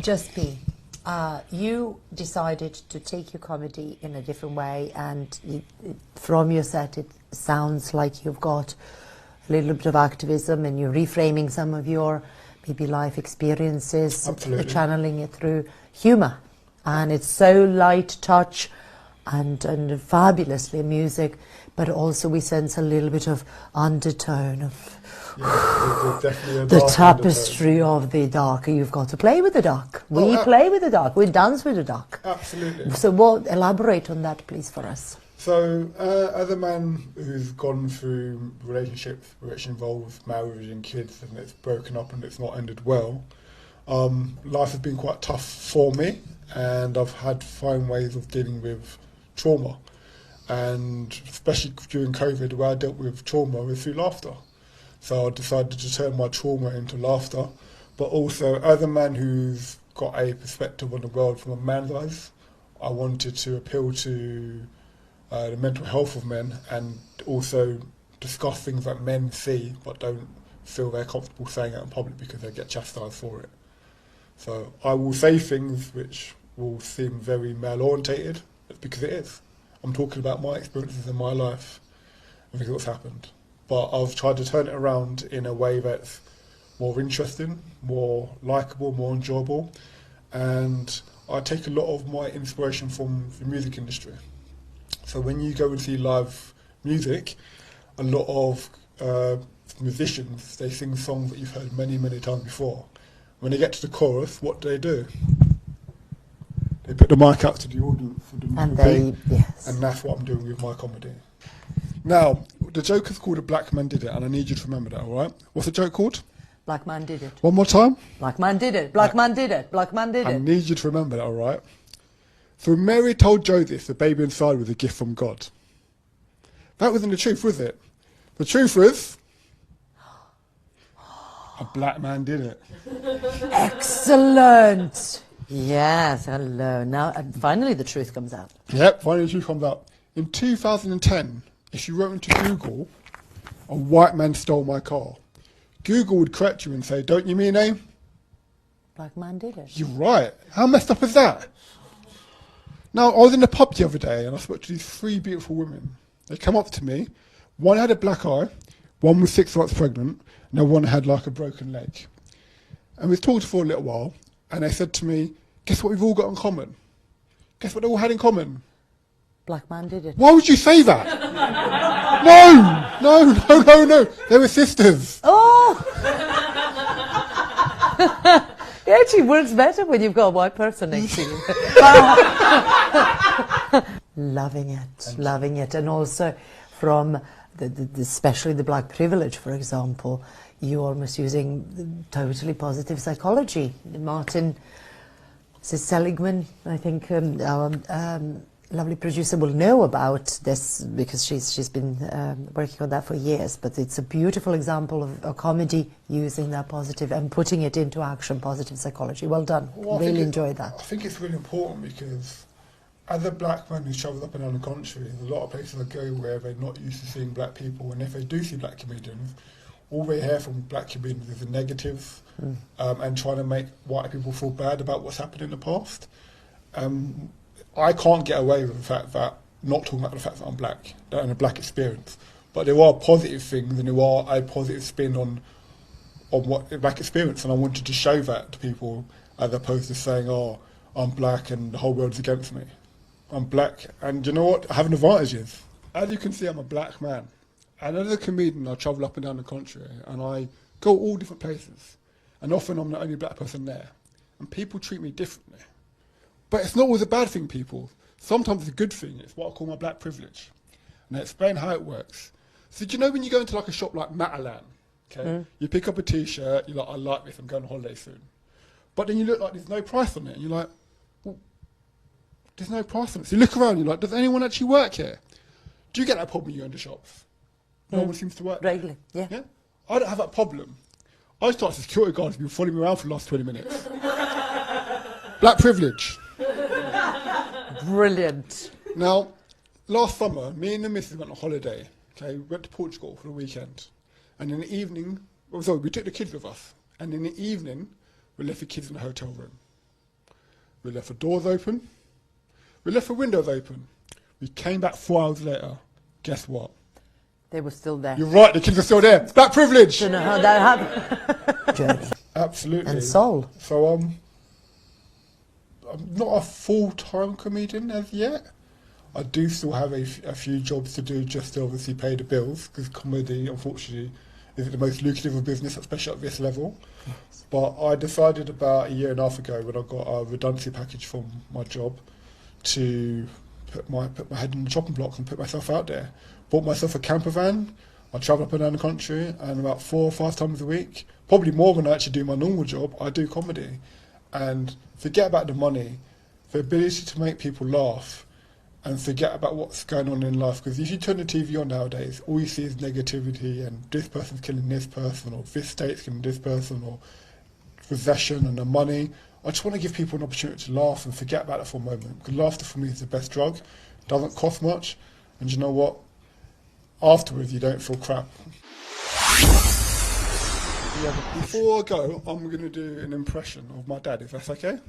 JustP, you decided to take your comedy in a different way, and from your set it sounds like you've got a little bit of activism and you're reframing some of your maybe life experiences. Absolutely. Channeling it through humour, and it's so light touch and fabulously music, but also we sense a little bit of undertone of there's definitely a the dark tapestry undertone. of the dark. You've got to play with the dark. We play with the dark. We dance with the dark. Absolutely. So elaborate on that, please, for us. So, as a man who's gone through relationships which involve marriage and kids, and it's broken up and it's not ended well, life has been quite tough for me, and I've had to find ways of dealing with trauma. And especially during COVID, where I dealt with trauma was through laughter. So I decided to turn my trauma into laughter, but also as a man who's got a perspective on the world from a man's eyes, I wanted to appeal to the mental health of men, and also discuss things that men see but don't feel they're comfortable saying out in public because they get chastised for it. So I will say things which will seem very male-orientated, because it is. I'm talking about my experiences in my life and what's happened. But I've tried to turn it around in a way that's more interesting, more likeable, more enjoyable. And I take a lot of my inspiration from the music industry. So when you go and see live music, a lot of musicians, they sing songs that you've heard many, many times before. When they get to the chorus, what do? They put the mic out to the audience for the music, and that's what I'm doing with my comedy. Now, the joke is called A Black Man Did It, and I need you to remember that, all right? What's the joke called? Black man did it. One more time. Black man did it. Black man did it. Black man did it. I need you to remember that, all right? So Mary told Joseph the baby inside was a gift from God. That wasn't the truth, was it? The truth was, a black man did it. Excellent. Yes, hello. Now, finally the truth comes out. Yep, finally the truth comes out. In 2010, if you wrote into Google, a white man stole my car, Google would correct you and say, don't you mean a black man did it. You're right. How messed up is that? Now, I was in the pub the other day and I spoke to these three beautiful women. They come up to me. One had a black eye, one was 6 months pregnant, and one had like a broken leg. And we talked for a little while, and they said to me, guess what we've all got in common? Guess what they all had in common? Black man did it. Why would you say that? No. They were sisters. Oh! It actually works better when you've got a white person next to you. Loving it. And also from especially the black privilege, for example, you're almost using totally positive psychology. Martin Seligman, I think our lovely producer will know about this because she's been working on that for years, but it's a beautiful example of a comedy using that positive and putting it into action, positive psychology. Well done. Really enjoyed that. I think it's really important because as a black man who's travelled up and down the country, there's a lot of places I go where they're not used to seeing black people, and if they do see black comedians, all they hear from black comedians is the negatives and trying to make white people feel bad about what's happened in the past. I can't get away with the fact that, not talking about the fact that I'm black, that I'm a black experience, but there are positive things and there are a positive spin on what the black experience, and I wanted to show that to people as opposed to saying, oh, I'm black and the whole world's against me. I'm black, and you know what? I have an advantage. As you can see, I'm a black man. And as a comedian, I travel up and down the country, and I go all different places. And often I'm the only black person there. And people treat me differently. But it's not always a bad thing, people. Sometimes it's a good thing. It's what I call my black privilege. And I explain how it works. So do you know when you go into like a shop like Matalan, okay? You pick up a T-shirt, you're like, I like this, I'm going on holiday soon. But then you look like there's no price on it, and you're like, well, there's no price on it. So you look around, you're like, does anyone actually work here? Do you get that problem when you go into shops? No one seems to work. Regularly, yeah. I don't have that problem. I start security guards who've been following me around for the last 20 minutes. Black privilege. Brilliant. Now, last summer, me and the missus went on holiday. Okay, we went to Portugal for the weekend. And in the evening, we took the kids with us. And in the evening, we left the kids in the hotel room. We left the doors open. We left the windows open. We came back 4 hours later. Guess what? They were still there. You're right, the kids are still there. Black privilege! Don't know how that happened. Journey. Absolutely. And soul. So, I'm not a full-time comedian as yet. I do still have a few jobs to do just to obviously pay the bills, because comedy, unfortunately, isn't the most lucrative of business, especially at this level. Yes. But I decided about 1.5 years ago, when I got a redundancy package from my job, to put my head in the chopping blocks and put myself out there. Bought myself a camper van. I travel up and down the country, and about 4 or 5 times a week, probably more than I actually do my normal job, I do comedy. And forget about the money, the ability to make people laugh, and forget about what's going on in life. Because if you turn the TV on nowadays, all you see is negativity, and this person's killing this person, or this state's killing this person, or possession and the money. I just want to give people an opportunity to laugh and forget about it for a moment. Because laughter for me is the best drug. It doesn't cost much, and you know what? Afterwards, you don't feel crap. Yeah, but before I go, I'm going to do an impression of my dad, if that's okay?